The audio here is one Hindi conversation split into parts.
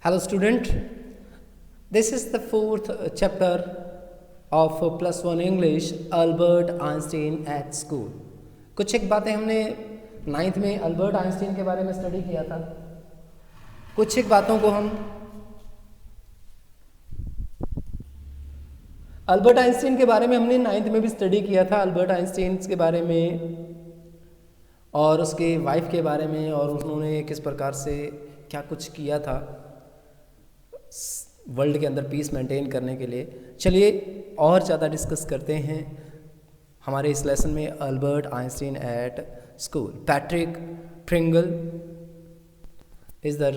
Hello student, this is the fourth chapter of plus one English Albert Einstein at school. कुछ एक बातें हमने नाइन्थ में अल्बर्ट आइंस्टीन के बारे में स्टडी किया था। कुछ एक बातों को हम अल्बर्ट आइंस्टीन के बारे में हमने नाइन्थ में भी स्टडी किया था। अल्बर्ट आइंस्टीन के बारे में और उसके वाइफ के बारे में और उन्होंने किस प्रकार से क्या कुछ किया था वर्ल्ड के अंदर पीस मेंटेन करने के लिए। चलिए और ज़्यादा डिस्कस करते हैं हमारे इस लेसन में Albert Einstein at school. Patrick Pringle is the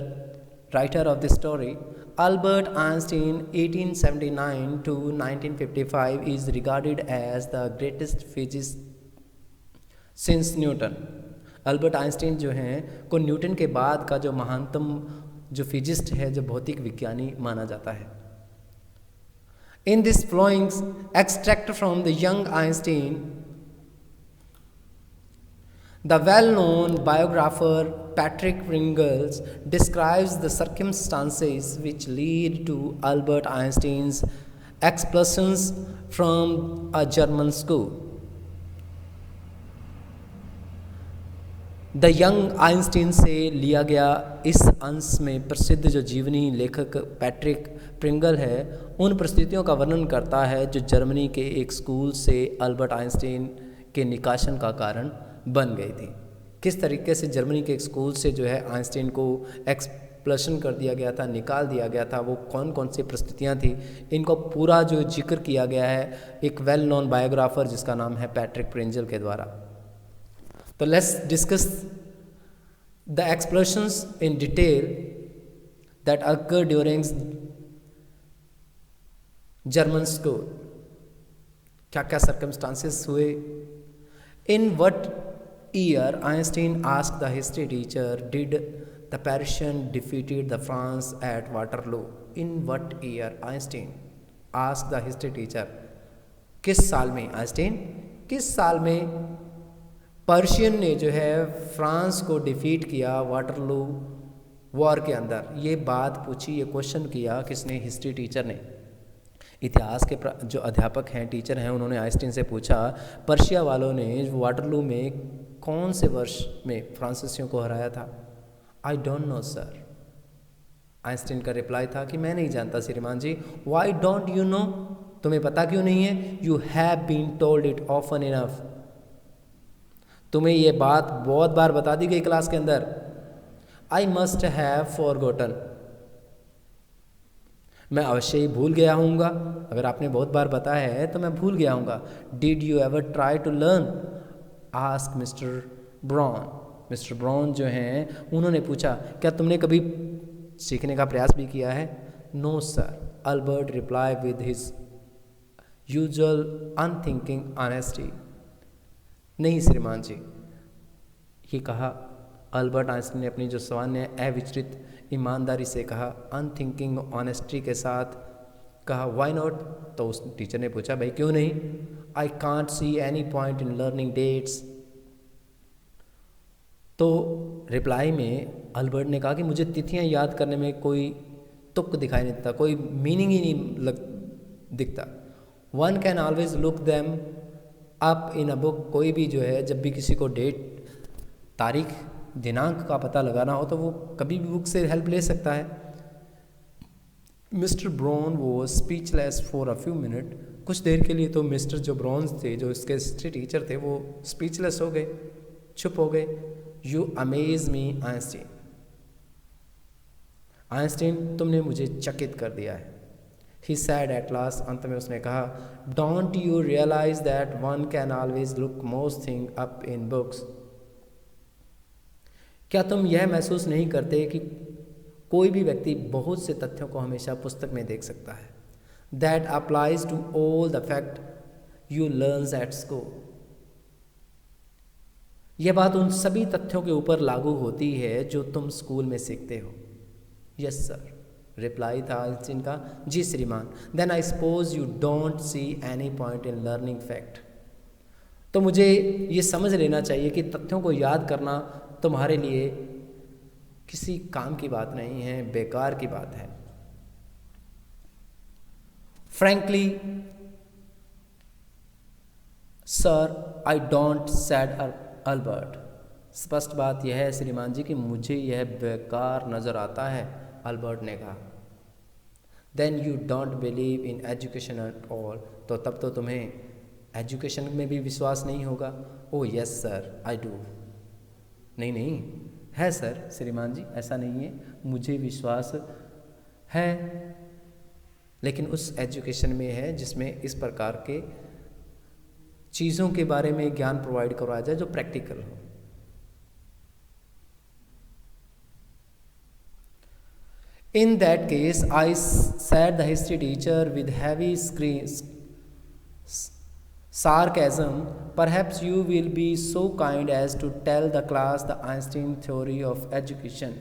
writer of this story. Albert Einstein 1879 to 1955 is regarded as the greatest physicist since Newton। Albert Einstein जो हैं को न्यूटन के बाद का जो महानतम जो फिजिस्ट है, जो भौतिक विज्ञानी माना जाता है। In this flowing extract from the young Einstein, the well-known biographer Patrick Pringles describes the circumstances which lead to Albert Einstein's expulsions from a German school। The young Einstein से लिया गया इस अंश में प्रसिद्ध जो जीवनी लेखक पैट्रिक प्रिंगल है उन परिस्थितियों का वर्णन करता है जो जर्मनी के एक स्कूल से अल्बर्ट आइंस्टीन के निकासन का कारण बन गई थी। किस तरीके से जर्मनी के एक स्कूल से जो है आइंस्टीन को एक्सप्लशन कर दिया गया था, निकाल दिया गया था, वो कौन कौन सी परिस्थितियाँ थी, इनको पूरा जो जिक्र किया गया है एक वेल नोन बायोग्राफर जिसका नाम है पैट्रिक प्रिंगल के द्वारा। तो let's discuss the explosions in detail that occur during German school. क्या क्या सर्कमस्टांसेस हुए। In what year Einstein asked the history teacher did the Persian defeated the France at Waterloo. In what year Einstein asked the history teacher, किस साल में आइंस्टीन किस साल में पर्शियन ने जो है फ्रांस को डिफीट किया वाटरलू वॉर के अंदर। ये बात पूछी, ये क्वेश्चन किया किसने, हिस्ट्री टीचर ने। इतिहास के जो अध्यापक हैं, टीचर हैं, उन्होंने आइंस्टीन से पूछा पर्शिया वालों ने वाटरलू में कौन से वर्ष में फ्रांसीसियों को हराया था। I don't know sir. Einstein का रिप्लाई था कि मैं नहीं जानता श्रीमान जी। वाई डोंट यू नो, तुम्हें पता क्यों नहीं है। You have been told it often enough, तुम्हें ये बात बहुत बार बता दी गई क्लास के अंदर। आई मस्ट हैव फॉरगॉटन, मैं अवश्य ही भूल गया हूँगा। अगर आपने बहुत बार बताया है तो मैं भूल गया हूँगा। Did you ever try to learn, ask mister Brown. Mister Brown जो हैं उन्होंने पूछा क्या तुमने कभी सीखने का प्रयास भी किया है। No sir, Albert reply with his usual unthinking honesty. नहीं श्रीमान जी, ये कहा अल्बर्ट आइंस्टीन ने अपनी जो सामान्य अविचलित ईमानदारी से कहा, अनथिंकिंग ऑनेस्टी के साथ कहा। व्हाई नॉट, तो उस टीचर ने पूछा भाई क्यों नहीं। I can't see any point in learning dates. तो रिप्लाई में अल्बर्ट ने कहा कि मुझे तिथियां याद करने में कोई तुक दिखाई नहीं देता, कोई मीनिंग ही नहीं दिखता। One can always look them up in a book. कोई भी जो है जब भी किसी को डेट, तारीख, दिनांक का पता लगाना हो तो वो कभी भी बुक से हेल्प ले सकता है। मिस्टर ब्राउन वो speechless for a few minute. कुछ देर के लिए तो मिस्टर जो ब्राउन थे, जो इसके हिस्ट्री टीचर थे, वो स्पीचलेस हो गए, चुप हो गए। You amaze me Einstein, Einstein तुमने मुझे चकित कर दिया है। He said at last, अंत में उसने कहा, Don't you realize that one can always look most things up in books? क्या तुम यह महसूस नहीं करते कि कोई भी व्यक्ति बहुत से तथ्यों को हमेशा पुस्तक में देख सकता है। That applies to all the fact you learn at school। यह बात उन सभी तथ्यों के ऊपर लागू होती है जो तुम स्कूल में सीखते हो। यस सर, रिप्लाई था आइंस्टीन का, जी श्रीमान। Then I suppose you don't see any point in learning fact. तो मुझे ये समझ लेना चाहिए कि तथ्यों को याद करना तुम्हारे लिए किसी काम की बात नहीं है, बेकार की बात है। Frankly sir I don't sad Albert, स्पष्ट बात यह है श्रीमान जी कि मुझे यह बेकार नज़र आता है, अल्बर्ट ने कहा। Then you don't believe in education at all, तो तब तो तुम्हें एजुकेशन में भी विश्वास नहीं होगा। ओ यस सर आई डू, नहीं नहीं है सर श्रीमान जी, ऐसा नहीं है, मुझे विश्वास है, लेकिन उस एजुकेशन में है जिसमें इस प्रकार के चीज़ों के बारे में ज्ञान प्रोवाइड करवाया जाए जो प्रैक्टिकल हो। In that case, I said the history teacher with heavy sarcasm, perhaps you will be so kind as to tell the class the Einstein theory of education.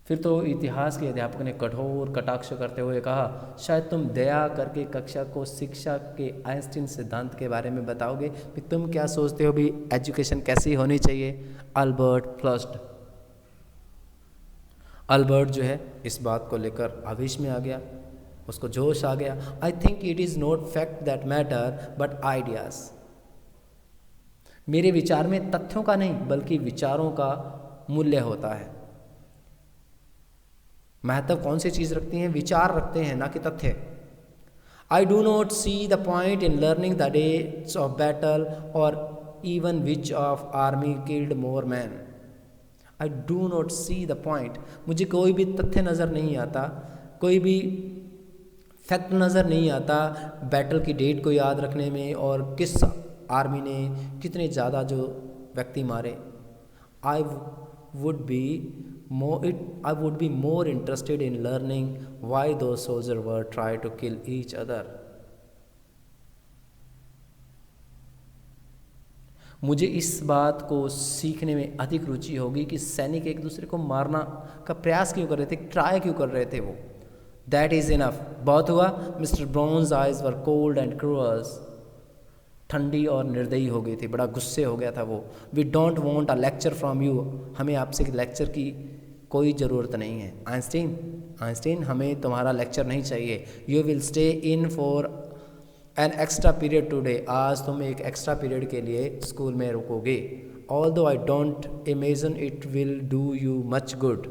फिर तो इतिहास के अध्यापक ने कठोर कटाक्ष करते हुए कहा, शायद तुम दया करके कक्षा को शिक्षा के आइंस्टीन सिद्धांत के बारे में बताओगे कि तुम क्या सोचते हो भी एजुकेशन कैसी होनी चाहिए। अल्बर्ट फ्लस्ड, अल्बर्ट जो है इस बात को लेकर आवेश में आ गया, उसको जोश आ गया। I think it is not fact that matter but ideas, मेरे विचार में तथ्यों का नहीं बल्कि विचारों का मूल्य होता है। महत्व कौन सी चीज़ रखती हैं? विचार रखते हैं, ना कि तथ्य। I do not see the point in learning the dates of battle or even which of army killed more man. I do not see the point, मुझे कोई भी तथ्य नज़र नहीं आता, कोई भी फैक्ट नज़र नहीं आता बैटल की डेट को याद रखने में और किस आर्मी ने कितने ज़्यादा जो व्यक्ति मारे। I would be more interested in learning why two soldier were try to kill each other. मुझे इस बात को सीखने में अधिक रुचि होगी कि सैनिक एक दूसरे को मारना का प्रयास क्यों कर रहे थे, ट्राई क्यों कर रहे थे वो। दैट इज़ इनफ, बहुत हुआ। Mister Brown's eyes were cold and cruels, ठंडी और निर्दयी हो गई थी, बड़ा गुस्से हो गया था वो। We don't want a lecture from you, हमें आपसे लेक्चर की कोई ज़रूरत नहीं है। आइंस्टीन हमें तुम्हारा लेक्चर नहीं चाहिए। You will stay in for an extra period today, आज तुम एक एक्स्ट्रा पीरियड के लिए स्कूल में रुकोगे। Although I don't imagine it will do you much good,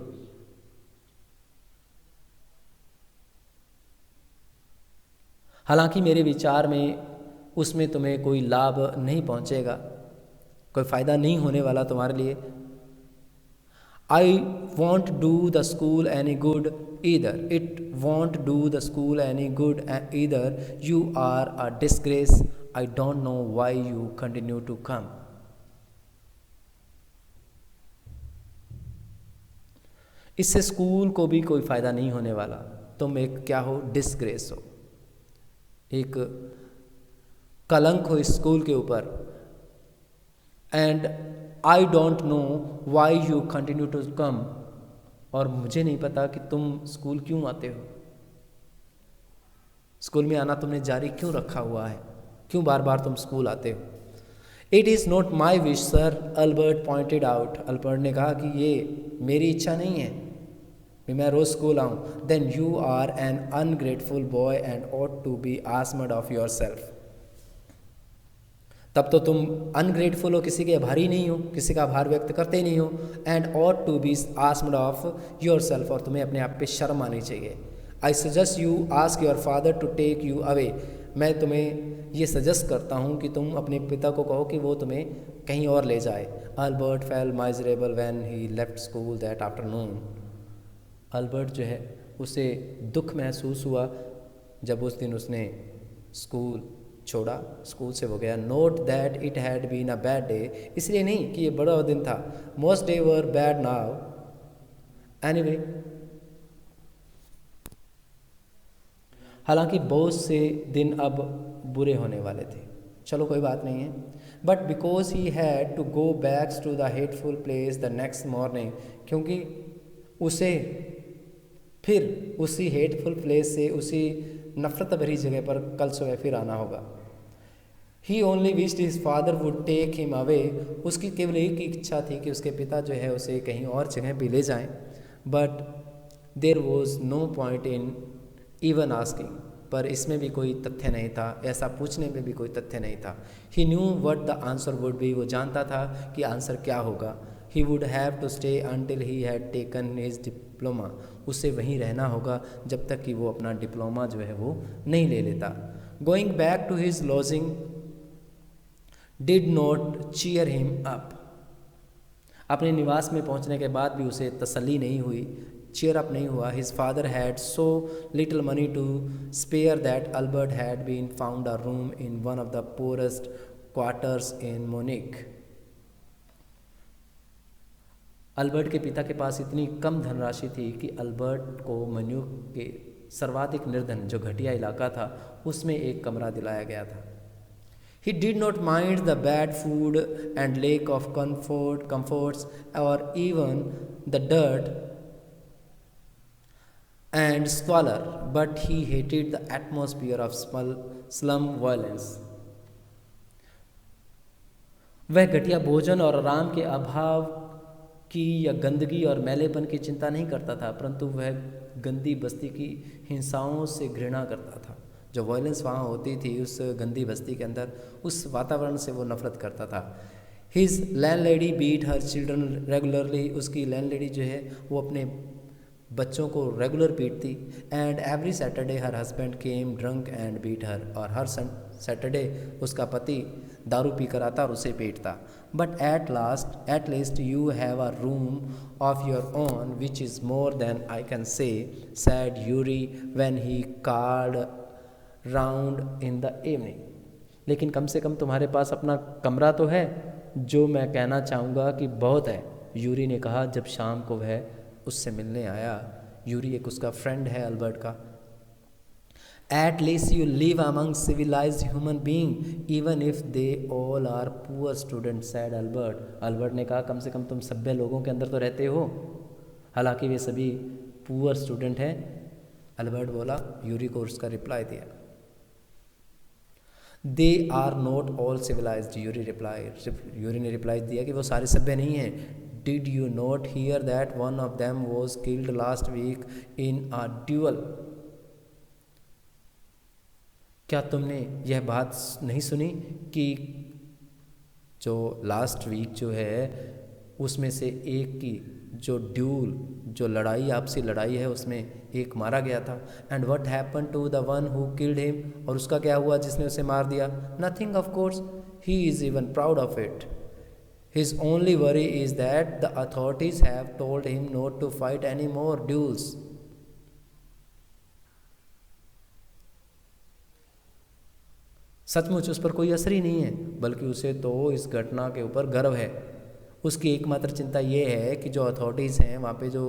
हालांकि मेरे विचार में उसमें तुम्हें कोई लाभ नहीं पहुंचेगा, कोई फ़ायदा नहीं होने वाला तुम्हारे लिए। I won't do the school any good either, it won't do the school any good either, you are a disgrace, I don't know why you continue to come. इससे स्कूल को भी कोई फ़ायदा नहीं होने वाला, तुम एक क्या हो, डिस्ग्रेस हो, एक कलंक हो इस स्कूल के ऊपर। And I don't know why you continue to come, और मुझे नहीं पता कि तुम स्कूल क्यों आते हो, स्कूल में आना तुमने जारी क्यों रखा हुआ है, क्यों बार बार तुम स्कूल आते हो। It is not my wish sir, Albert pointed out, Albert ने कहा कि ये मेरी इच्छा नहीं है कि मैं रोज़ स्कूल आऊँ। Then you are an ungrateful boy and ought to be ashamed of your self, तब तो तुम अनग्रेटफुल हो, किसी के आभारी नहीं हो, किसी का आभार व्यक्त करते नहीं हो। And ought to be ashamed of your self, और तुम्हें अपने आप पे शर्म आनी चाहिए। I suggest you ask your father to take you away, मैं तुम्हें ये सजेस्ट करता हूँ कि तुम अपने पिता को कहो कि वो तुम्हें कहीं और ले जाए। Albert fail miserable when he left school that afternoon, Albert जो है उसे दुख महसूस हुआ जब उस दिन उसने स्कूल छोड़ा, स्कूल से वो गया। Note that it had been a bad day, इसलिए नहीं कि ये बड़ा दिन था। Most day were bad now anyway, हालांकि बहुत से दिन अब बुरे होने वाले थे, चलो कोई बात नहीं है। But because he had to go backs to the hateful place the next morning, क्योंकि उसे फिर उसी हेटफुल प्लेस से, उसी नफरत भरी जगह पर कल सुबह फिर आना होगा। He only wished his father would take him away. उसकी केवल एक ही इच्छा थी कि उसके पिता जो है उसे कहीं और जगह पे ले जाएं। But there was no point in even asking. पर इसमें भी कोई तथ्य नहीं था, ऐसा पूछने में भी कोई तथ्य नहीं था। He knew what the answer would be. वो जानता था कि आंसर क्या होगा। He would have to stay until he had taken his diploma. उसे वहीं रहना होगा जब तक कि वो अपना डिप्लोमा जो है वो नहीं ले लेता। Going back to his lodging did not cheer him up. अपने निवास में पहुंचने के बाद भी उसे तसल्ली नहीं हुई, चीयर अप नहीं हुआ। His father had so little money to spare that Albert had been found a room in one of the poorest quarters in Munich. Albert के पिता के पास इतनी कम धनराशि थी कि अल्बर्ट को म्यूनिख के सर्वाधिक निर्धन जो घटिया इलाका था उसमें एक कमरा दिलाया गया था। He did not mind the bad food and lack of comforts, or even the dirt and squalor, but he hated the atmosphere of slum violence. वह घटिया भोजन और आराम के अभाव की या गंदगी और मैलेपन की चिंता नहीं करता था, परंतु वह गंदी बस्ती की हिंसाओं से घृणा करता था। जो वायलेंस वहाँ होती थी उस गंदी बस्ती के अंदर, उस वातावरण से वो नफरत करता था। His landlady beat her children regularly. उसकी लैंडलेडी जो है वो अपने बच्चों को रेगुलर पीटती। And every Saturday her husband came drunk and beat her. और हर सैटरडे उसका पति दारू पी कर आता और उसे पीटता। But at least you have a room of your own which is more than I can say, said Yuri when he called round in the evening. लेकिन कम से कम तुम्हारे पास अपना कमरा तो है, जो मैं कहना चाहूँगा कि बहुत है, यूरी ने कहा जब शाम को वह उससे मिलने आया। यूरी एक उसका फ्रेंड है अल्बर्ट का। At least you live among civilised human being even if they all are poor student, said Albert. Albert ने कहा कम से कम तुम सभ्य लोगों के अंदर तो रहते हो, हालांकि वे सभी पुअर स्टूडेंट हैं। अल्बर्ट बोला, यूरी को उसका रिप्लाई दिया, they are not all civilised. Yuri ने रिप्लाई दिया कि वो सारे सभ्य नहीं हैं। Did you not hear that one of them was killed last week in a duel. क्या तुमने यह बात नहीं सुनी कि जो लास्ट वीक जो है उसमें से एक की जो ड्यूल, जो लड़ाई, आपसी लड़ाई है, उसमें एक मारा गया था। And what happen to the one who killed him. और उसका क्या हुआ जिसने उसे मार दिया? Nothing of course, he is even proud of it. His only worry is that the authorities have told him not to fight any more duels. सचमुच उस पर कोई असर ही नहीं है, बल्कि उसे तो इस घटना के ऊपर गर्व है। उसकी एकमात्र चिंता ये है कि जो अथॉरिटीज़ हैं, वहाँ पे जो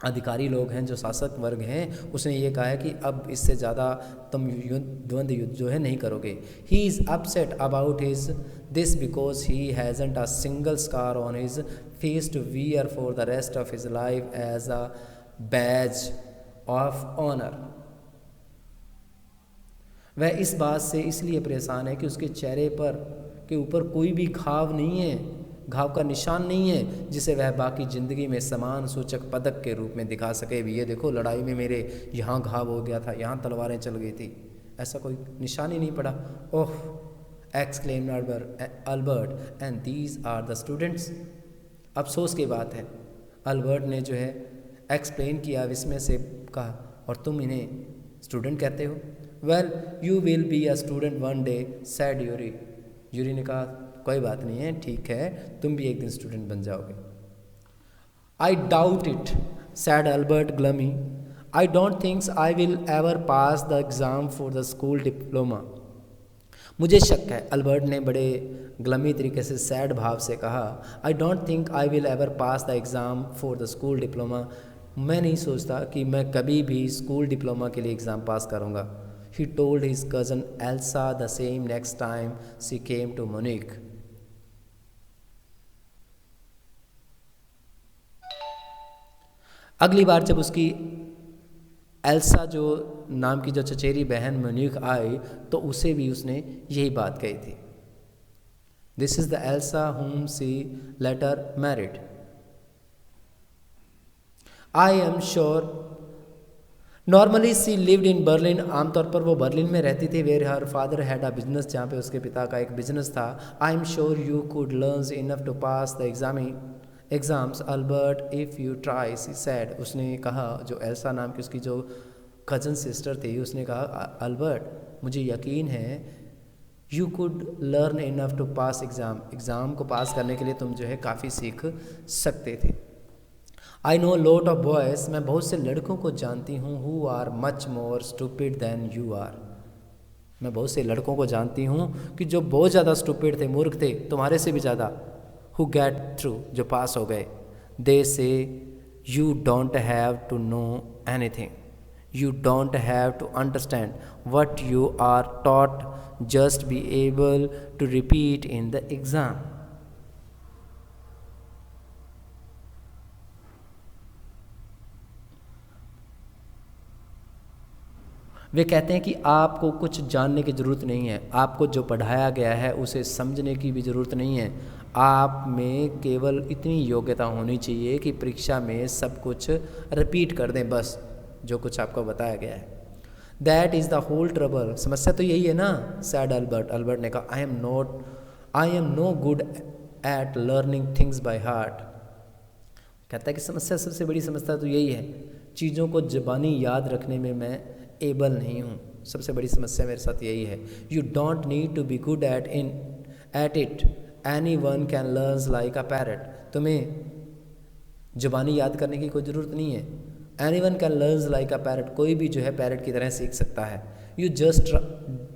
अधिकारी लोग हैं, जो शासक वर्ग हैं, उसने ये कहा है कि अब इससे ज़्यादा तुम द्वंद्व युद्ध जो है नहीं करोगे। He is upset about his this because he hasn't a single scar on his face to wear for the rest of his life as a badge of honour. वह इस बात से इसलिए परेशान है कि उसके चेहरे पर के ऊपर कोई भी घाव नहीं है, घाव का निशान नहीं है, जिसे वह बाकी ज़िंदगी में समान सूचक पदक के रूप में दिखा सके। भी ये देखो, लड़ाई में मेरे यहाँ घाव हो गया था, यहाँ तलवारें चल गई थी, ऐसा कोई निशान ही नहीं पड़ा। Oh, exclaimed Albert, and these are the students. अफसोस की बात है, अल्बर्ट ने जो है एक्सप्लेन किया, विस्मय से कहा, और तुम इन्हें स्टूडेंट कहते हो? Well you will be a student one day, sad Yuri. Yuri ने कहा कोई बात नहीं है, ठीक है, तुम भी एक दिन स्टूडेंट बन जाओगे। I doubt it, said Albert gloomy. I don't thinks I will ever pass the exam for the school diploma. मुझे शक है, अल्बर्ट ने बड़े ग्लमी तरीके से, सैड भाव से कहा। I don't think I will ever pass the exam for the school diploma. मैं नहीं सोचता कि मैं कभी भी स्कूल डिप्लोमा के लिए एग्ज़ाम पास करूँगा। He told his cousin Elsa the same next time she came to Munich. अगली बार जब उसकी एल्सा जो नाम की जो चचेरी बहन म्यूनिख आई तो उसे भी उसने यही बात कही थी। This is the Elsa whom she later married. I am sure normally she lived in Berlin, आमतौर पर वो बर्लिन में रहती थी। Where her father had a business, जहाँ पे उसके पिता का एक बिजनेस था। I am sure you could learn enough to pass the exams Albert if you try, she said. उसने कहा, जो एल्सा नाम की उसकी जो कज़न सिस्टर थी, उसने कहा, अल्बर्ट मुझे यकीन है you could learn enough to pass exam को पास करने के लिए तुम जो है काफ़ी सीख सकते थे। I know lot of boys, मैं बहुत से लड़कों को जानती हूँ, who are much more stupid than you are. मैं बहुत से लड़कों को जानती हूँ कि जो बहुत ज़्यादा स्टूपिड थे, मूर्ख थे, तुम्हारे से भी ज़्यादा, हु गेट थ्रू, जो पास हो गए। They say you don't have to know anything, you don't have to understand what you are taught, just be able to repeat in the exam. वे कहते हैं कि आपको कुछ जानने की ज़रूरत नहीं है, आपको जो पढ़ाया गया है उसे समझने की भी ज़रूरत नहीं है। आप में केवल इतनी योग्यता होनी चाहिए कि परीक्षा में सब कुछ रिपीट कर दें, बस जो कुछ आपको बताया गया है। That is the whole trouble, समस्या तो यही है ना, सैड अल्बर्ट। अल्बर्ट ने कहा, I am no good at learning things by heart. कहता है कि समस्या, सबसे बड़ी समस्या तो यही है, चीज़ों को ज़बानी याद रखने में मैं एबल नहीं हूँ। सबसे बड़ी समस्या मेरे साथ यही है। You don't need to be good at it, anyone can learn like a parrot. तुम्हें ज़बानी याद करने की कोई ज़रूरत नहीं है। Anyone can learn like a parrot, कोई भी जो है पैरट की तरह सीख सकता है। यू जस्ट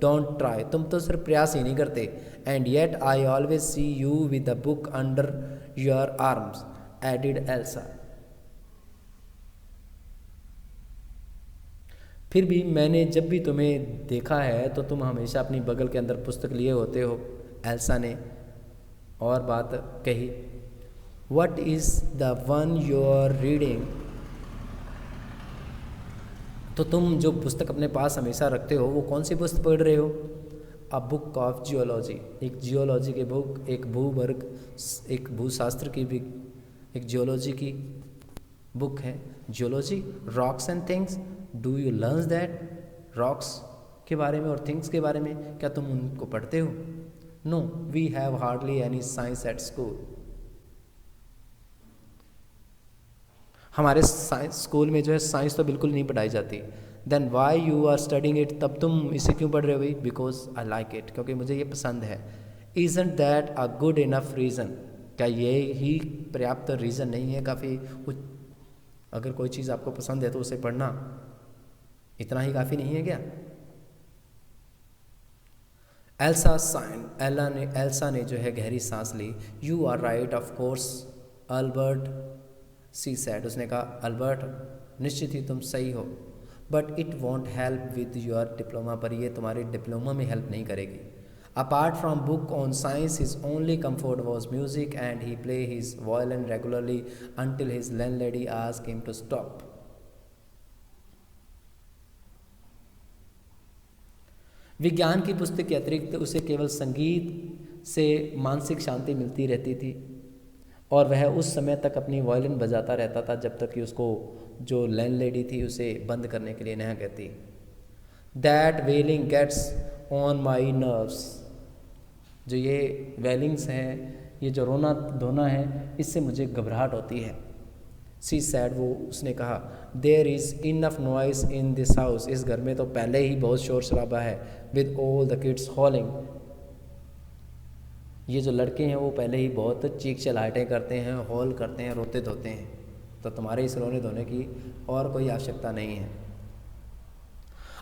डोंट ट्राई, तुम तो सिर्फ प्रयास ही नहीं करते। And yet I always see you with the book under your arms, added Elsa. फिर भी मैंने जब भी तुम्हें देखा है तो तुम हमेशा अपनी बगल के अंदर पुस्तक लिए होते हो, एल्सा ने और बात कही। What is the one you are reading, तो तुम जो पुस्तक अपने पास हमेशा रखते हो वो कौन सी पुस्तक पढ़ रहे हो? अ बुक ऑफ जियोलॉजी, एक जियोलॉजी की बुक, एक भूशास्त्र की भी, एक जियोलॉजी की बुक है। Geology, rocks and things, do you learn that? Rocks के बारे में और थिंग्स के बारे में क्या तुम उनको पढ़ते हो? No, we have hardly any science at school. हमारे साइंस स्कूल में जो है साइंस तो बिल्कुल नहीं पढ़ाई जाती। Then why you are studying it, तब तुम इसे क्यों पढ़ रहे हो भाई? बिकॉज आई लाइक इट, क्योंकि मुझे ये पसंद है। Isn't that a good enough reason, क्या ये ही पर्याप्त रीज़न नहीं है? काफ़ी कुछ, अगर कोई चीज़ आपको पसंद है तो उसे पढ़ना इतना ही काफ़ी नहीं है क्या? एल्सा ने जो है गहरी सांस ली। You are right of course Albert, she said, उसने कहा, अल्बर्ट निश्चित ही तुम सही हो, but it won't help with your diploma, पर ये तुम्हारी डिप्लोमा में हेल्प नहीं करेगी। Apart from book on science, his only comfort was music, and he play his violin regularly until his landlady asked him to stop. विज्ञान की पुस्तक के अतिरिक्त उसे केवल संगीत से मानसिक शांति मिलती रहती थी, और वह उस समय तक अपनी वायलिन बजाता रहता था जब तक कि उसको जो लैंडलेडी थी उसे बंद करने के लिए नहीं कहती। That wailing gets on my nerves, जो ये वेलिंग्स हैं, ये जो रोना धोना है, इससे मुझे घबराहट होती है। सी सैड, वो उसने कहा, there is enough noise in this house, इस घर में तो पहले ही बहुत शोर शराबा है। विद ऑल द किड्स हॉलिंग, ये जो लड़के हैं वो पहले ही बहुत चीख चलाहटें करते हैं, हॉल करते हैं, रोते धोते हैं, तो तुम्हारे इस रोने धोने की और कोई आवश्यकता नहीं है।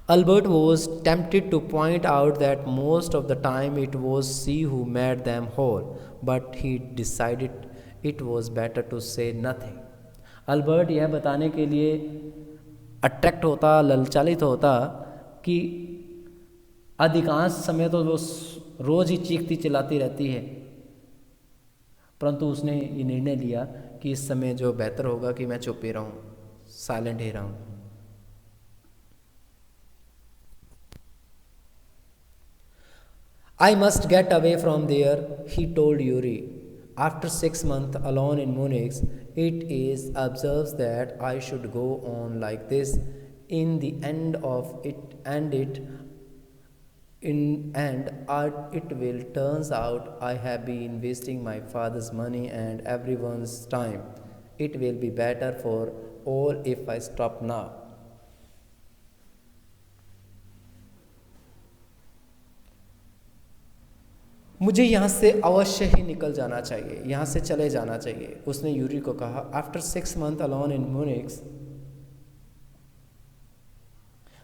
Albert was tempted to point out that most of the time it was she who made them whole, but he decided it was better to say nothing. Albert यह बताने के लिए अट्रैक्ट होता, ललचालित होता कि अधिकांश समय तो वो रोज़ ही चीखती चिल्लाती रहती है, परंतु उसने ये निर्णय लिया कि इस समय जो बेहतर होगा कि मैं चुप ही रहूँ, साइलेंट ही रहूँ। I must get away from there, he told Yuri. After 6 months alone in Munich, it is observed that I should go on like this. In the end of it, it will turns out I have been wasting my father's money and everyone's time. It will be better for all if I stop now. मुझे यहाँ से अवश्य ही निकल जाना चाहिए, यहाँ से चले जाना चाहिए, उसने यूरी को कहा। After 6 months alone in Munich,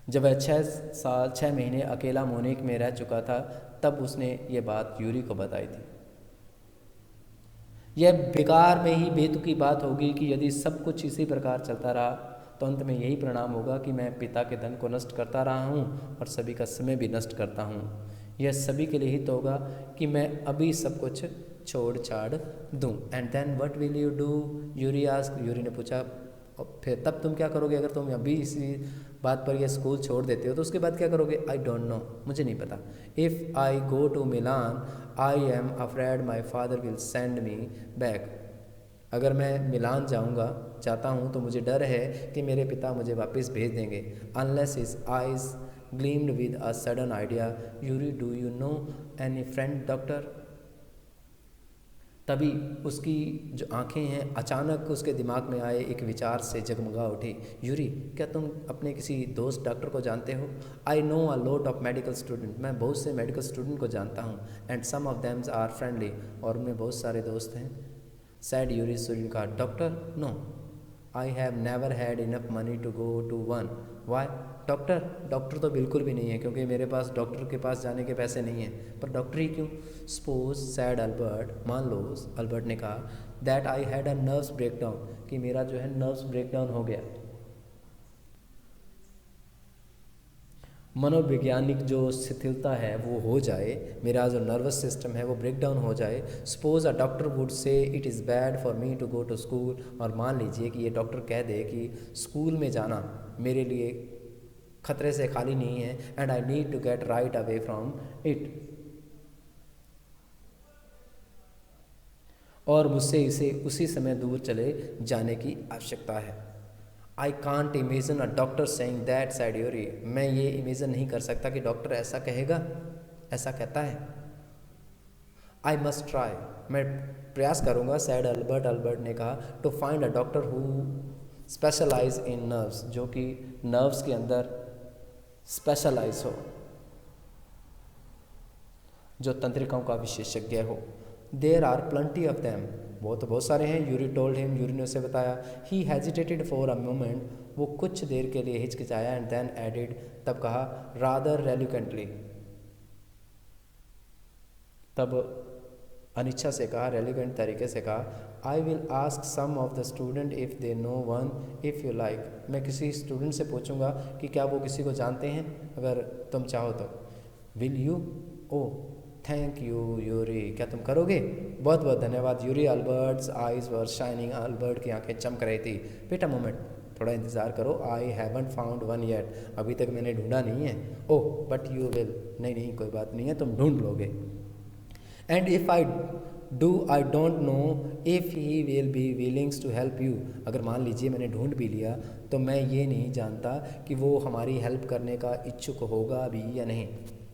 जब वह 6 महीने अकेला म्यूनिख में रह चुका था, तब उसने ये बात यूरी को बताई थी। यह बेकार में ही बेतुकी बात होगी कि यदि सब कुछ इसी प्रकार चलता रहा तो अंत में यही परिणाम होगा कि मैं पिता के धन को नष्ट करता रहा हूँ और सभी का समय भी नष्ट करता हूँ। यह सभी के लिए ही तो होगा कि मैं अभी सब कुछ छोड़ छाड़ दूँ। And then what will you do, Yuri asked. Yuri ने पूछा, फिर तब तुम क्या करोगे? अगर तुम अभी इसी बात पर यह स्कूल छोड़ देते हो तो उसके बाद क्या करोगे? आई डोंट नो, मुझे नहीं पता। If I go to Milan I am afraid my father will send me back. अगर मैं मिलान चाहता हूँ तो मुझे डर है कि मेरे पिता मुझे वापस भेज देंगे। Unless his eyes gleamed with a sudden idea, Yuri do you know any friend doctor? तभी उसकी जो आंखें हैं अचानक उसके दिमाग में आए एक विचार से जगमगा उठी। यूरी, क्या तुम अपने किसी दोस्त डॉक्टर को जानते हो? I know a lot of medical student, मैं बहुत से मेडिकल स्टूडेंट को जानता हूँ। And some of thems are friendly, और उनमें बहुत सारे दोस्त हैं। सैड यूरी, सूर्य का doctor? No, I have never had enough money to go to one. Why? Doctor तो बिल्कुल भी नहीं है, क्योंकि मेरे पास डॉक्टर के पास जाने के पैसे नहीं हैं। पर डॉक्टर ही क्यों? सपोज, सैड अल्बर्ट, मान लो, अल्बर्ट ने कहा, that I had a nervous breakdown, कि मेरा जो है नर्व्स ब्रेकडाउन हो गया। मनोवैज्ञानिक जो शिथिलता है वो हो जाए, मेरा जो नर्वस सिस्टम है वो ब्रेक डाउन हो जाए। Suppose a doctor would say it is bad for me to go to school, और मान लीजिए कि ये डॉक्टर कह दे कि स्कूल में जाना मेरे लिए खतरे से खाली नहीं है, and I need to get right away from it, और मुझसे इसे उसी समय दूर चले जाने की आवश्यकता है। I can't imagine a doctor saying that, sad Yuri, मैं ये इमेजिन नहीं कर सकता कि डॉक्टर ऐसा कहेगा, ऐसा कहता है। आई मस्ट ट्राई, मैं प्रयास करूँगा, सैड अल्बर्ट, अल्बर्ट ने कहा, to find a doctor who specialise in nerves, जो कि नर्व्स के अंदर स्पेशलाइज हो, जो तंत्रिकाओं का विशेषज्ञ हो। There are plenty of them, वो तो बहुत सारे हैं। यूरी टोल्ड हिम, यूरी ने उसे बताया। He hesitated for a moment, वो कुछ देर के लिए हिचकिचाया, एंड देन एडिड, तब कहा, रादर रेल्यूकेंटली, तब अनिच्छा से कहा, रेलिवेंट तरीके से कहा, I will ask some of the student if they know one, if you like, मैं किसी स्टूडेंट से पूछूंगा कि क्या वो किसी को जानते हैं, अगर तुम चाहो तो। Will you? Oh thank you Yuri, क्या तुम करोगे? बहुत बहुत धन्यवाद यूरी। Albert's eyes were shining, Albert की आंखें चमक रही थी। वेट अ मोमेंट, थोड़ा इंतज़ार करो। I haven't found one yet, अभी तक मैंने ढूंढा नहीं है। ओह बट यू विल, नहीं नहीं कोई बात नहीं है, तुम ढूंढ लोगे। And if I do I don't know if he will be willings to help you, अगर मान लीजिए मैंने ढूंढ भी लिया तो मैं ये नहीं जानता कि वो हमारी हेल्प करने का इच्छुक होगा भी या नहीं।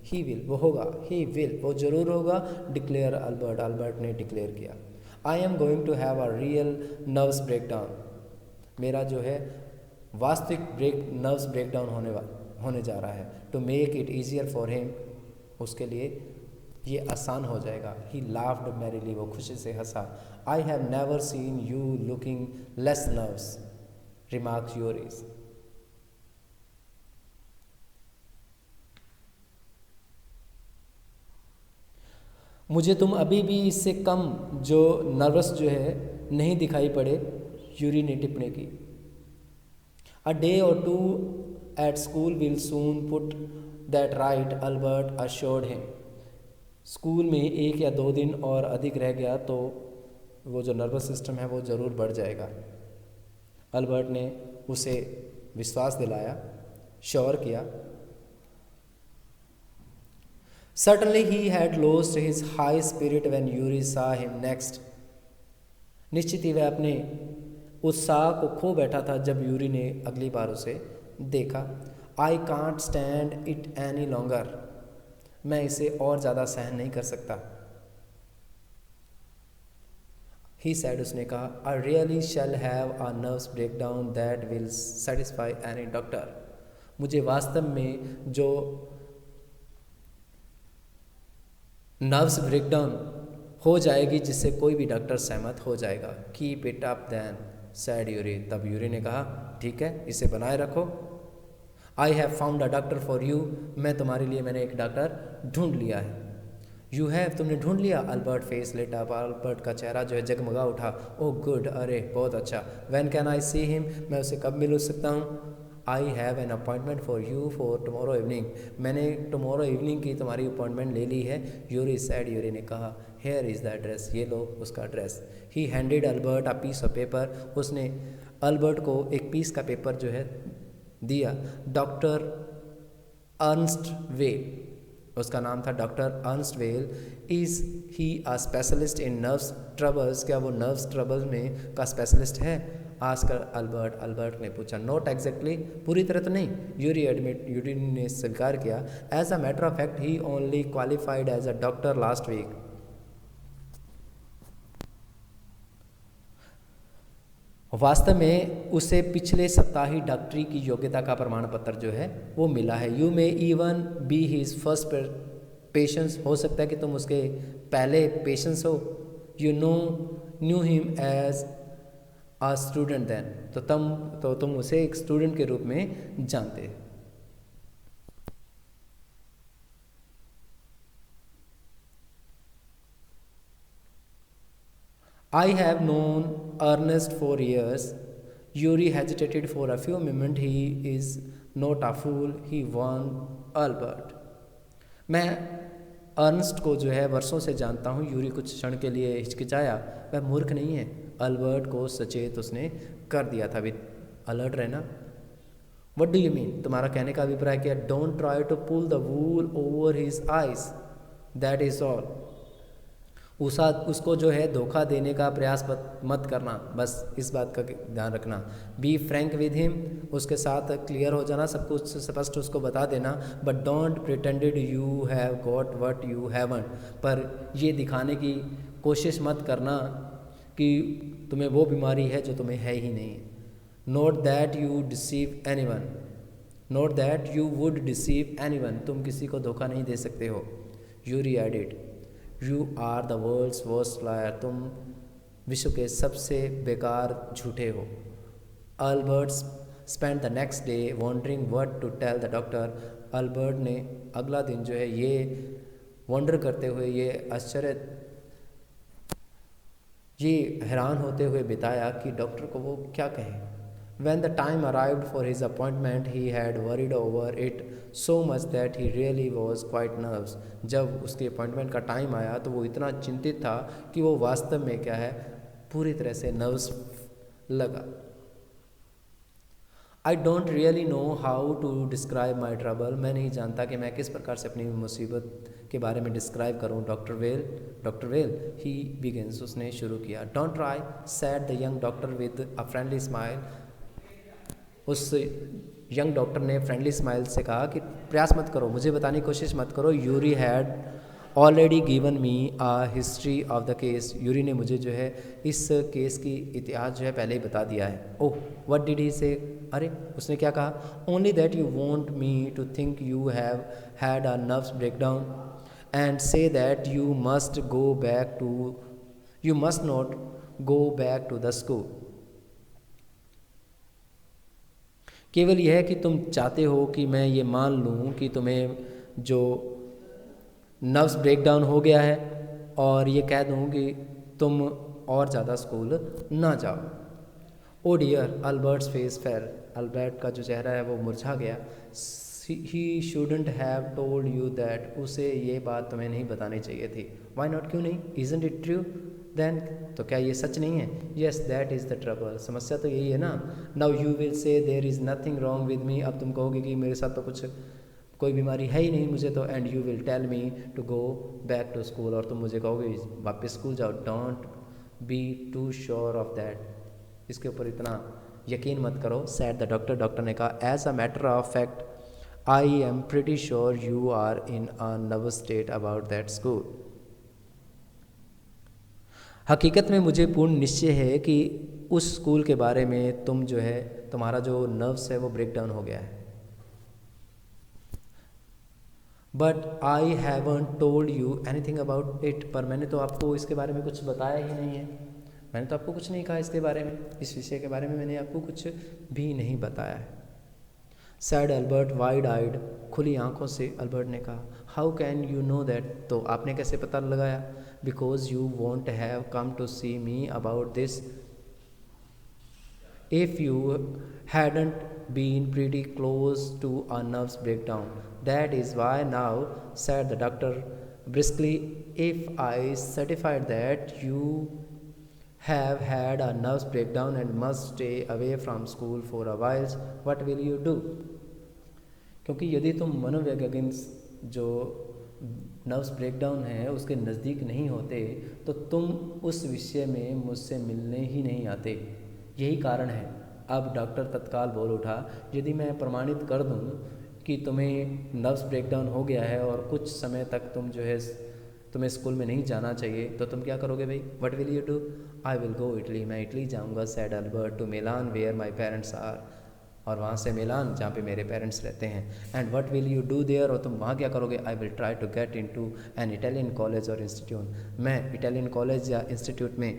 ही विल, वो होगा, ही विल, वो ज़रूर होगा। डिक्लेयर अल्बर्ट, अल्बर्ट ने डिक्लेयर किया। I am going to have a real nerves breakdown, मेरा जो है वास्तविक नर्व्स ब्रेकडाउन होने जा रहा है। To make it easier for him, उसके लिए ये आसान हो जाएगा। ही लाफ्ड मैरिली, वो खुशी से हंसा। I have never seen you looking less nervous, remarks Yuris. मुझे तुम अभी भी इससे कम जो नर्वस जो है नहीं दिखाई पड़े, यूरी ने टिप्पणी की। A day or two at school will soon put that right, Albert assured him. School में 1 या 2 दिन और अधिक रह गया तो वो जो नर्वस सिस्टम है वो ज़रूर बढ़ जाएगा। अल्बर्ट ने उसे विश्वास दिलाया, श्योर किया। Certainly he had lost his high spirit when Yuri saw him next. निश्चित ही वह अपने उत्साह को खो बैठा था जब यूरी ने अगली बार उसे देखा. I can't stand it any longer. मैं इसे और ज़्यादा सहन नहीं कर सकता. ही सैड, उसने कहा. I really shall have a nervous breakdown that will satisfy any doctor. मुझे वास्तव में जो नर्व्स ब्रेकडाउन हो जाएगी जिससे कोई भी डॉक्टर सहमत हो जाएगा. Keep it up then said Yuri. तब यूरी ने कहा, ठीक है, इसे बनाए रखो. I have found a doctor for you. मैं तुम्हारे लिए मैंने एक डॉक्टर ढूंढ लिया है. यू हैव, तुमने ढूंढ लिया. Albert face late up. Albert का चेहरा जो है जगमगा उठा. ओह गुड, अरे बहुत अच्छा. When can I see him. मैं उसे कब मिल सकता हूँ. I have an appointment for you for tomorrow evening. मैंने टमोरो इवनिंग की तुम्हारी अपॉइंटमेंट ले ली है. यूरी सैड, यूरी ने कहा. Here is the address. ये लो उसका address. He handed Albert a piece of paper. उसने अल्बर्ट को एक पीस का पेपर जो है दिया. डॉक्टर अर्नस्ट वेल, उसका नाम था doctor Ernst well. Is he a specialist in nerves troubles. क्या वो नर्व्स ट्रबल में का स्पेशलिस्ट है. Ask her Albert. अल्बर्ट ने पूछा. नॉट एग्जैक्टली, पूरी तरह तो नहीं. यूरी ने स्वीकार किया. As a matter of fact he only qualified as a doctor last week. वास्तव में उसे पिछले सप्ताह ही डॉक्टरी की योग्यता का प्रमाण पत्र जो है वो मिला है. You may even be his first patients. हो सकता है कि तुम उसके पहले पेशेंट्स हो. You knew him as a student then. तो तुम उसे एक स्टूडेंट के रूप में जानते. I have known Ernest for years. Yuri hesitated for a few moment. He is not a fool. He won't Albert. मैं अर्नस्ट को जो है वर्षों से जानता हूँ. यूरी कुछ क्षण के लिए हिचकिचाया. वह मूर्ख नहीं है. अल्बर्ट को सचेत उसने कर दिया था. विद अलर्ट रहना. What do you mean. तुम्हारा कहने का अभिप्राय क्या. Don't try to pull the wool over his eyes. That is all. उसको जो है धोखा देने का प्रयास मत करना. बस इस बात का ध्यान रखना. Be frank with him. उसके साथ क्लियर हो जाना. सब कुछ स्पष्ट उसको बता देना. But don't pretended you have got what you haven't. पर ये दिखाने की कोशिश मत करना कि तुम्हें वो बीमारी है जो तुम्हें है ही नहीं. Not that you deceive anyone. Not that you would deceive anyone. तुम किसी को धोखा नहीं दे सकते हो. Yuri added. You are the world's worst liar. तुम विश्व के सबसे बेकार झूठे हो. Albert spend the next day wondering what to tell the doctor. Albert ने अगला दिन जो है ये वॉन्डर करते हुए, ये हैरान होते हुए बिताया कि डॉक्टर को वो क्या कहे. When the time arrived for his appointment, he had worried over it so much that he really was quite nervous. जब उसके अपॉइंटमेंट का टाइम आया तो वो इतना चिंतित था कि वो वास्तव में क्या है, पूरी तरह से नर्वस लगा. I don't really know how to describe my trouble. मैं नहीं जानता कि मैं किस प्रकार से अपनी मुसीबत के बारे में डिस्क्राइब करूं. डॉक्टर वेल ही बिगिंस. उसने शुरू किया. Don't try sad the young doctor with a friendly smile. उस यंग डॉक्टर ने फ्रेंडली स्माइल से कहा कि प्रयास मत करो, मुझे बताने की कोशिश मत करो. Yuri had already given me a history of the case. Yuri ने मुझे जो है इस केस की इतिहास जो है पहले ही बता दिया है. ओह व्हाट डिड ही से. अरे उसने क्या कहा. Only that you want me to think you have had a nervous breakdown and say that you must not go back to the school. केवल यह है कि तुम चाहते हो कि मैं ये मान लूँ कि तुम्हें जो नर्व्स ब्रेकडाउन हो गया है और ये कह दूँ कि तुम और ज़्यादा स्कूल ना जाओ. Oh dear. Albert's face fell. Albert का जो चेहरा है वो मुरझा गया. He shouldn't have told you that. उसे ये बात तुम्हें नहीं बतानी चाहिए थी. Why not. क्यों नहीं. Isn't it true then. तो क्या ये सच नहीं है. Yes that is the trouble. समस्या तो यही है ना. Now you will say there is nothing wrong with me. अब तुम कहोगे कि मेरे साथ तो कोई बीमारी है ही नहीं मुझे तो, and you will tell me to go back to school, और तुम मुझे कहोगे वापस स्कूल जाओ। Don't be too sure of that, इसके ऊपर इतना यकीन मत करो। सैड द डॉक्टर, डॉक्टर ने कहा as a matter of fact I am pretty sure you are in a nervous state about that school. हकीकत में मुझे पूर्ण निश्चय है कि उस स्कूल के बारे में तुम जो है, तुम्हारा जो नर्व्स है वो ब्रेक डाउन हो गया है। But I haven't told you anything about it, पर मैंने तो आपको इसके बारे में कुछ बताया ही नहीं है। मैंने तो आपको कुछ नहीं कहा इसके बारे में, इस विषय के बारे में मैंने आपको कुछ भी नहीं बताया है। सैड अल्बर्ट वाइड आइड, खुली आंखों से अल्बर्ट ने कहा how can you know that, तो आपने कैसे पता लगाया? Because you won't have come to see me about this if you hadn't been pretty close to a nervous breakdown. That is why now, said the doctor briskly, if I certified that you have had a nervous breakdown and must stay away from school for a while, what will you do? क्योंकि यदि तुम मनोवैज्ञानिक जो नर्व्स ब्रेकडाउन है उसके नज़दीक नहीं होते तो तुम उस विषय में मुझसे मिलने ही नहीं आते, यही कारण है। अब डॉक्टर तत्काल बोल उठा, यदि मैं प्रमाणित कर दूं कि तुम्हें नर्व्स ब्रेकडाउन हो गया है और कुछ समय तक तुम जो है तुम्हें स्कूल में नहीं जाना चाहिए, तो तुम क्या करोगे भाई? What will you do? I will go Italy, मैं इटली जाऊंगा, said Albert, to Milan where my parents are, और वहाँ से मिलान जहाँ पे मेरे पेरेंट्स रहते हैं। And what will you do there, और तुम वहाँ क्या करोगे? I will try to get into an Italian college or institute, मैं इटालियन कॉलेज या इंस्टीट्यूट में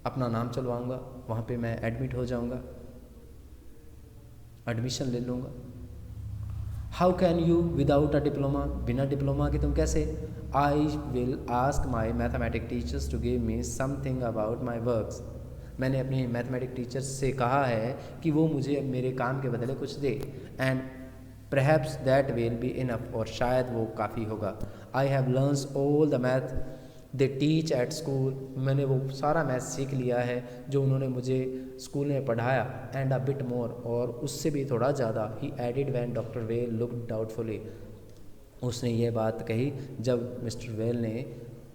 अपना नाम चलवाऊँगा, वहाँ पे मैं एडमिट हो जाऊँगा, एडमिशन ले लूँगा। How can you without a diploma, बिना डिप्लोमा के तुम कैसे? I will ask my mathematic teachers to give me something about my works, मैंने अपने मैथमेटिक टीचर्स से कहा है कि वो मुझे मेरे काम के बदले कुछ दे, and perhaps that will be enough, और शायद वो काफ़ी होगा। I have learns all the math they teach at school, मैंने वो सारा मैथ सीख लिया है जो उन्होंने मुझे स्कूल में पढ़ाया, एंड अ बिट मोर, और उससे भी थोड़ा ज़्यादा। He added van doctor well look doubtfully, उसने ये बात कही जब मिस्टर वेल ने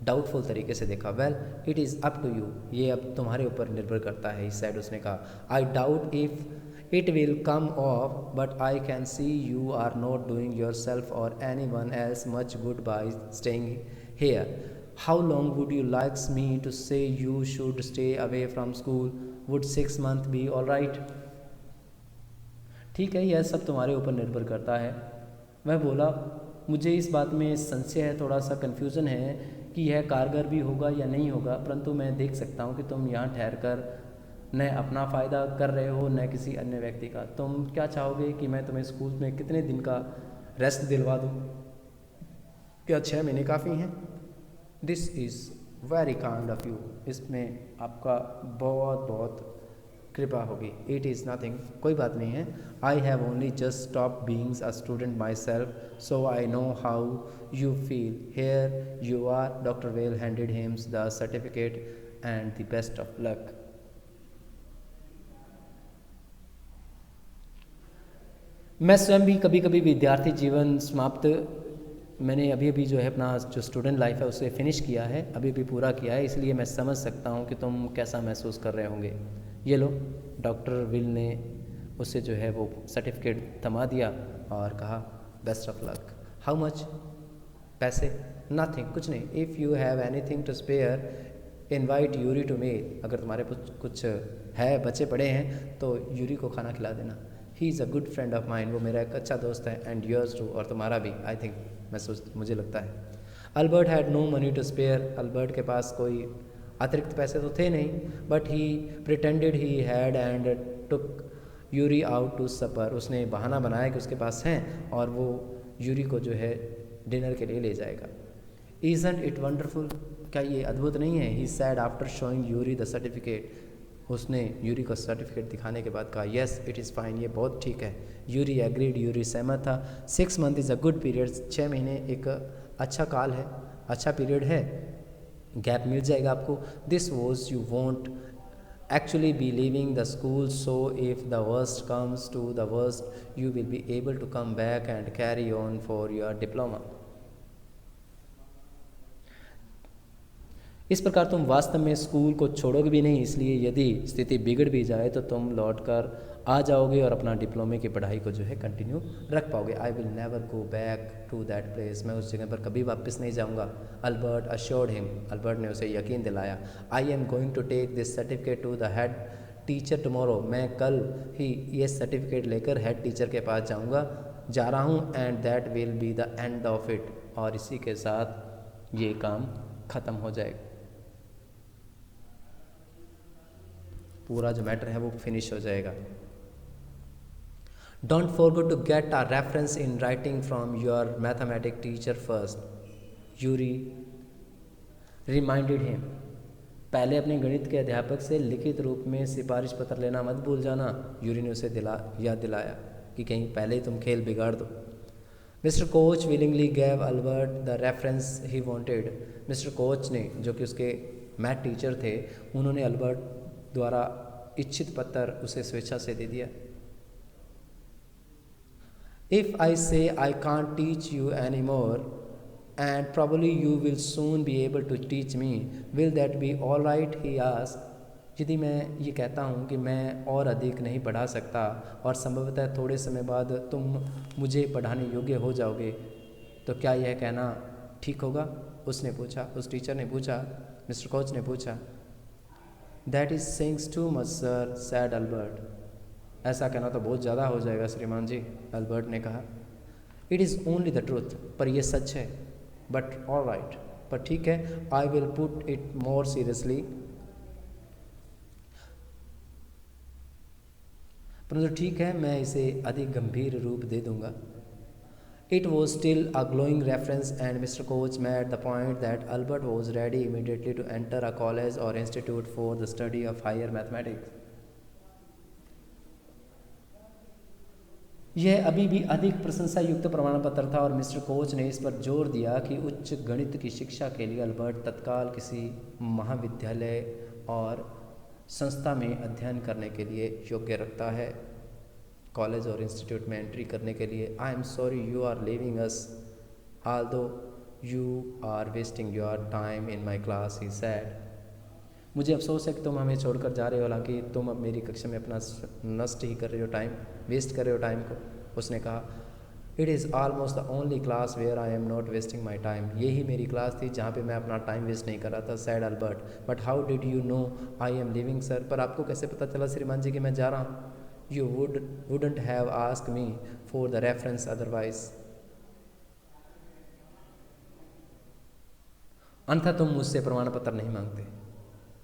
डाउटफुल तरीके से देखा। Well it is up to you, ये अब तुम्हारे ऊपर निर्भर करता है, इस साइड उसने कहा। I doubt if it will come off, but I can see you are not doing your self or anyone else much good by staying here. How long would you like me to say you should stay away from school? Would 6 months be all right? ठीक है, यह सब तुम्हारे ऊपर निर्भर करता है। वह बोला, मुझे इस बात में संशय है, थोड़ा सा कन्फ्यूज़न है कि यह कारगर भी होगा या नहीं होगा, परंतु मैं देख सकता हूँ कि तुम यहाँ ठहर कर न अपना फ़ायदा कर रहे हो न किसी अन्य व्यक्ति का। तुम क्या चाहोगे कि मैं तुम्हें स्कूल में कितने दिन का रेस्ट दिलवा दूँ? क्या 6 महीने काफ़ी हैं? This is very kind of you, इसमें आपका बहुत बहुत कृपा होगी। इट इज़ नथिंग, कोई बात नहीं है। I have only just stop being a student myself, so I know how you feel. Here you are, doctor well handed him the certificate and the best of luck. मैं स्वयं भी कभी कभी विद्यार्थी जीवन समाप्त, मैंने अभी अभी जो है अपना जो स्टूडेंट लाइफ है उसे फिनिश किया है, अभी भी पूरा किया है, इसलिए मैं समझ सकता हूँ कि तुम कैसा महसूस कर रहे होंगे। ये लो, डॉक्टर विल ने उसे जो है वो सर्टिफिकेट थमा दिया और कहा best of luck. How much? पैसे? नथिंग, कुछ नहीं। If you have anything to spare invite Yuri to meal, अगर तुम्हारे कुछ है बचे पड़े हैं तो यूरी को खाना खिला देना। He is a good friend of mine, वो मेरा एक अच्छा दोस्त है, एंड योर्स टू, और तुम्हारा भी, आई थिंक, मुझे लगता है। Albert had no money to spare, Albert के पास कोई अतिरिक्त पैसे तो थे नहीं, but he pretended he had and took Yuri out to supper, उसने बहाना बनाया कि उसके पास हैं और वो यूरी को जो है डिनर के लिए ले जाएगा। इज़न्ट इट वंडरफुल, क्या ये अद्भुत नहीं है? He said after showing Yuri the certificate, उसने यूरी को सर्टिफिकेट दिखाने के बाद कहा येस इट इज़ फाइन, ये बहुत ठीक है। यूरी एग्रीड, यूरी सहमत था। 6 month is a good period, 6 महीने एक अच्छा काल है, अच्छा पीरियड है, गैप मिल जाएगा आपको। This was you want actually be leaving the school, so if the worst comes to the worst, you will be able to come back and carry on for your diploma. इस प्रकार तुम वास्तव में स्कूल को छोड़ोगे भी नहीं, इसलिए यदि स्थिति बिगड़ भी जाए तो तुम लौटकर आ जाओगे और अपना डिप्लोमे की पढ़ाई को जो है कंटिन्यू रख पाओगे. I will never go back to that place. मैं उस जगह पर कभी वापस नहीं जाऊंगा. Albert assured him. अल्बर्ट ने उसे यकीन दिलाया. I am going to take this certificate to the head teacher tomorrow. मैं कल ही ये सर्टिफिकेट लेकर हेड टीचर के पास जा रहा हूँ. And that will be the end of it. और इसी के साथ ये काम ख़त्म हो जाएगा. पूरा जो मैटर है वो फिनिश हो जाएगा. Don't forget to get a reference in writing from your mathematic teacher first. Yuri reminded him. पहले अपने गणित के अध्यापक से लिखित रूप में सिफारिश पत्र लेना मत भूल जाना. यूरी ने उसे याद दिलाया कि कहीं पहले ही तुम खेल बिगाड़ दो. Mister coach willingly gave Albert the reference he wanted. Mister coach ने, जो कि उसके मैथ टीचर थे, उन्होंने अल्बर्ट द्वारा इच्छित पत्र उसे स्वेच्छा से दे दिया. If I say I can't teach you any more and probably you will soon be able to teach me, will that be all right, he asked. यदि मैं ये कहता हूँ कि मैं और अधिक नहीं पढ़ा सकता और संभवतः थोड़े समय बाद तुम मुझे पढ़ाने योग्य हो जाओगे, तो क्या यह कहना ठीक होगा? उसने पूछा. उस टीचर ने पूछा. मिस्टर कोच ने पूछा. That is sayings too much sir, sad Albert. ऐसा कहना तो बहुत ज़्यादा हो जाएगा श्रीमान जी, अल्बर्ट ने कहा. It is only the truth. पर यह सच है. But all right. पर ठीक है. I will put it more seriously. परंतु ठीक है, मैं इसे अधिक गंभीर रूप दे दूंगा. It was still a glowing reference, and Mr. Coach made the point that Albert was ready immediately to enter a college or institute for the study of higher mathematics. यह अभी भी अधिक प्रशंसा युक्त प्रमाण पत्र था और मिस्टर कोच ने इस पर जोर दिया कि उच्च गणित की शिक्षा के लिए अल्बर्ट तत्काल किसी महाविद्यालय और संस्था में अध्ययन करने के लिए योग्य रखता है. कॉलेज और इंस्टीट्यूट में एंट्री करने के लिए. I am sorry you are leaving us although you are wasting your time in my class, he said. मुझे अफसोस है कि तुम हमें छोड़कर जा रहे हो, हालांकि तुम अब मेरी कक्षा में अपना नष्ट ही कर रहे हो, टाइम वेस्ट कर रहे हो टाइम को. उसने कहा. It is almost the only class where I am not wasting my time. यही मेरी क्लास थी जहाँ पे मैं अपना टाइम वेस्ट नहीं कर रहा था, sad Albert. But how did you know I am living sir. पर आपको कैसे पता चला श्रीमान जी कि मैं जा रहा हूँ? You wouldn't have asked me for the reference otherwise. अन्यथा तुम मुझसे प्रमाण पत्र नहीं मांगते,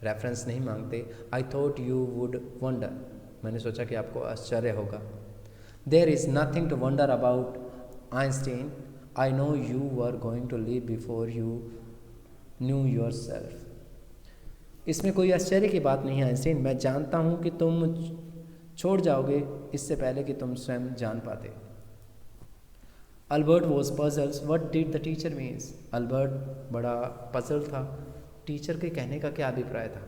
रेफरेंस नहीं मांगते. I thought you would wonder. मैंने सोचा कि आपको आश्चर्य होगा. There is nothing to wonder about, Einstein. I know you were going to leave before you knew yourself. इसमें कोई आश्चर्य की बात नहीं है आइंस्टीन. मैं जानता हूँ कि तुम छोड़ जाओगे इससे पहले कि तुम स्वयं जान पाते. Albert was puzzles. What did the teacher means. Albert बड़ा पजल था. टीचर के कहने का क्या अभिप्राय था?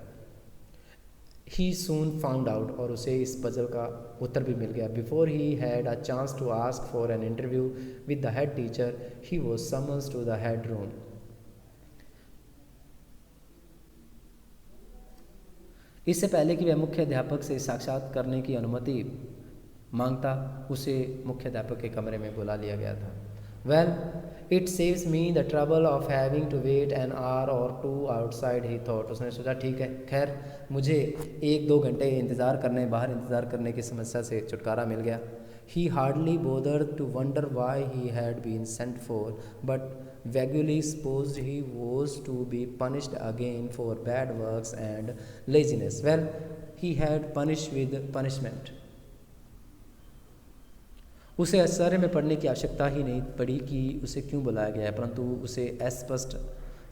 He soon found out. और उसे इस पजल का उत्तर भी मिल गया. Before he had a chance to ask for an interview with the head teacher, he was summons to the head room. इससे पहले कि वह मुख्य अध्यापक से साक्षात करने की अनुमति मांगता, उसे मुख्य अध्यापक के कमरे में बुला लिया गया था. Well, it saves me the trouble of having to wait an hour or two outside, he thought. उसने सोचा ठीक है, खैर मुझे 1-2 घंटे बाहर इंतज़ार करने की समस्या से छुटकारा मिल गया. He hardly bothered to wonder why he had been sent for, but vaguely supposed he was to be punished again for bad works and laziness. Well, he had punished with punishment. उसे आश्चर्य में पड़ने की आवश्यकता ही नहीं पड़ी कि उसे क्यों बुलाया गया है, परंतु उसे अस्पष्ट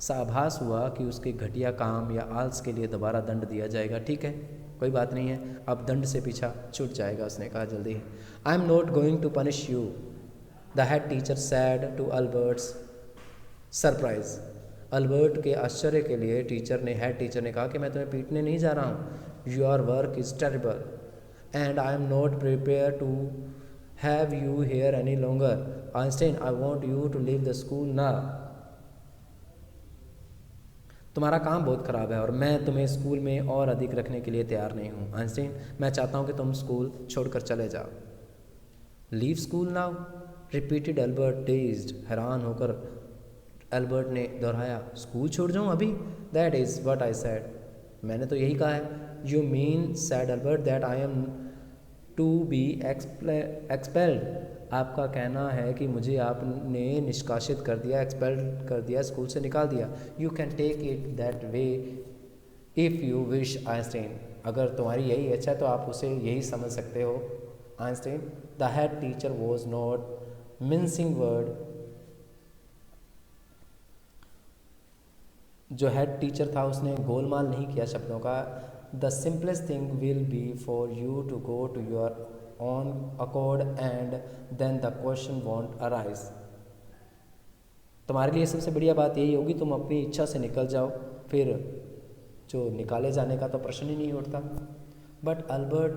सा आभास हुआ कि उसके घटिया काम या आलस के लिए दोबारा दंड दिया जाएगा. ठीक है, कोई बात नहीं है, अब दंड से पीछा छूट जाएगा. उसने कहा जल्दी ही. I am not going to punish you, the head teacher said to Albert's surprise. Albert के आश्चर्य के लिए हेड टीचर ने कहा कि मैं तुम्हें पीटने नहीं जा रहा हूँ. Your work is terrible, and I am not prepared to have you here any longer. Einstein, I want you to leave the school now. तुम्हारा काम बहुत ख़राब है और मैं तुम्हें स्कूल में और अधिक रखने के लिए तैयार नहीं हूँ। आइंस्टीन, मैं चाहता हूँ कि तुम स्कूल छोड़कर चले जाओ। Leave school now, repeated Albert dazed, हैरान होकर एल्बर्ट ने दोहराया, स्कूल छोड़ जाऊँ अभी? That is what I said, मैंने तो यही कहा है। You mean, said Albert, that I am to be expelled, आपका कहना है कि मुझे आपने निष्कासित कर दिया, एक्सपेल्ड कर दिया, स्कूल से निकाल दिया। You can take it that way if you wish Einstein, अगर तुम्हारी यही इच्छा है तो आप उसे यही समझ सकते हो Einstein. The head teacher was not mincing word, जो हेड टीचर था उसने गोलमाल नहीं किया शब्दों का। The simplest thing will be for you to go to your own accord and then the question won't arise, तुम्हारे लिए सबसे बढ़िया बात यही होगी तुम अपनी इच्छा से निकल जाओ, फिर जो निकाले जाने का तो प्रश्न ही नहीं उठता। But Albert,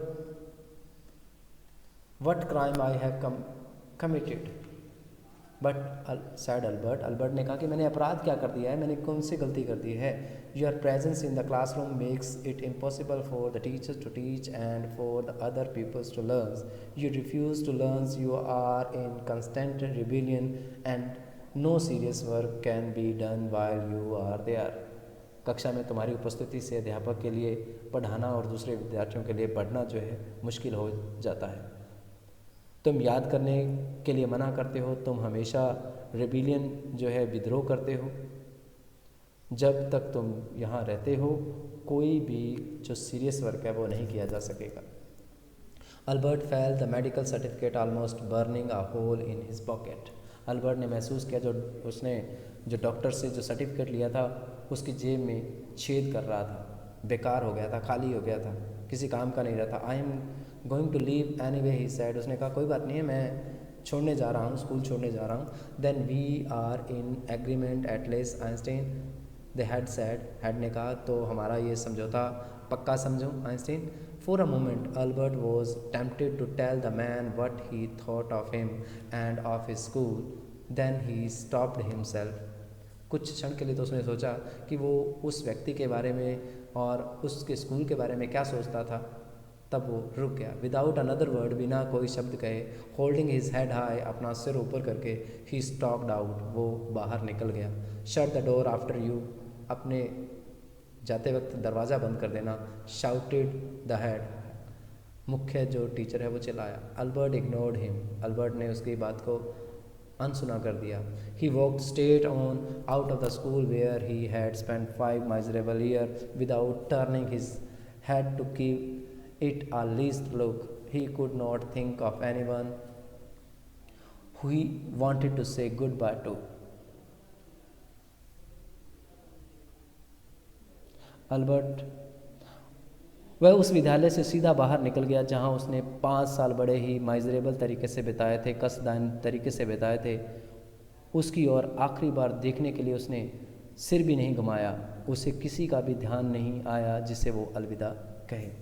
what crime I have committed, but sad Albert, Albert ने कहा कि मैंने अपराध क्या कर दिया है, मैंने कौन सी गलती कर दी है। Your presence in the classroom makes it impossible for the teachers to teach and for the other peoples to learn, you refuse to learn, you are in constant rebellion and no serious work can be done while you are there, कक्षा में तुम्हारी उपस्थिति से अध्यापक के लिए पढ़ाना और दूसरे विद्यार्थियों के लिए पढ़ना जो है मुश्किल हो जाता है। तुम याद करने के लिए मना करते हो, तुम हमेशा रेबिलियन जो है विद्रोह करते हो। जब तक तुम यहाँ रहते हो कोई भी जो सीरियस वर्क है वो नहीं किया जा सकेगा। Albert felt the medical certificate almost burning a hole in his pocket, Albert ने महसूस किया जो उसने जो डॉक्टर से जो सर्टिफिकेट लिया था उसकी जेब में छेद कर रहा था, बेकार हो गया था, खाली हो गया था, किसी काम का नहीं रहा था। I am going to leave anyway he said, उसने कहा कोई बात नहीं है, मैं छोड़ने जा रहा हूँ, स्कूल छोड़ने जा रहा हूँ। Then we are in agreement at least Einstein, the head said, head ने कहा तो हमारा ये समझौता पक्का समझो Einstein. For a moment Albert was tempted to tell the man what he thought of him and of his school, then he stopped himself, कुछ क्षण के लिए तो उसने सोचा कि वो उस व्यक्ति के बारे में और उसके स्कूल के बारे में क्या सोचता था, तब वो रुक गया। विदाउट अनदर वर्ड, बिना कोई शब्द कहे, होल्डिंग हिज हेड हाई, अपना सिर ऊपर करके, ही स्टॉक्ड आउट, वो बाहर निकल गया। Shut the door after you, अपने जाते वक्त दरवाज़ा बंद कर देना। शाउटेड द हेड, मुख्य जो टीचर है वो चिल्लाया। अल्बर्ट इग्नोर्ड हिम, अल्बर्ट ने उसकी बात को अनसुना कर दिया। He walked straight on out of the school where he had spent 5 miserable years without turning his head to keep it a least look. He could not think of anyone who he wanted to say goodbye to. Albert वह उस विद्यालय से सीधा बाहर निकल गया जहां उसने 5 साल बड़े ही माइजरेबल तरीके से बिताए थे, कसदान तरीके से बिताए थे। उसकी ओर आखिरी बार देखने के लिए उसने सिर भी नहीं घुमाया, उसे किसी का भी ध्यान नहीं आया जिसे वो अलविदा कहे।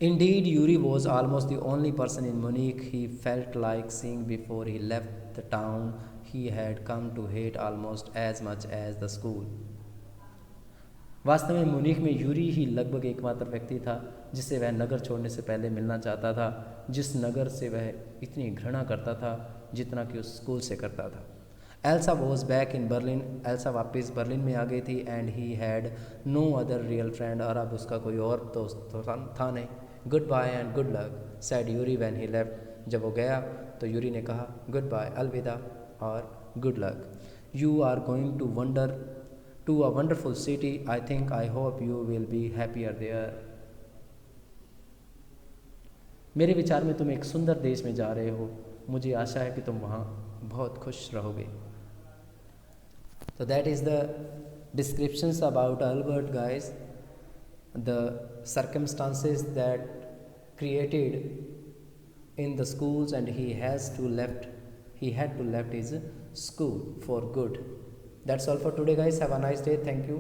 Indeed, Yuri was almost the only person in Munich he felt like seeing before he left the town he had come to hate almost as much as the school. वास्तव में मुनीख में यूरी ही लगभग एकमात्र व्यक्ति था जिससे वह नगर छोड़ने से पहले मिलना चाहता था, जिस नगर से वह इतनी घृणा करता था जितना कि उस स्कूल से करता था। Elsa was back in Berlin, Elsa वापस बर्लिन में आ गई थी। And he had no other real friend, और अब उसका कोई और दोस्त तो था नहीं। Goodbye and good luck, said Yuri when he left, जब वो गया तो यूरी ने कहा गुड बाय, अलविदा और good luck. You are going to wander to a wonderful city, I think, I hope you will be happier there. मेरे विचार में तुम एक सुंदर देश में जा रहे हो, मुझे आशा है कि तुम वहाँ बहुत खुश रहोगे। So that is the descriptions about Albert, guys, the circumstances that created in the schools, and he had to left his school for good. That's all for today, guys. Have a nice day. Thank you.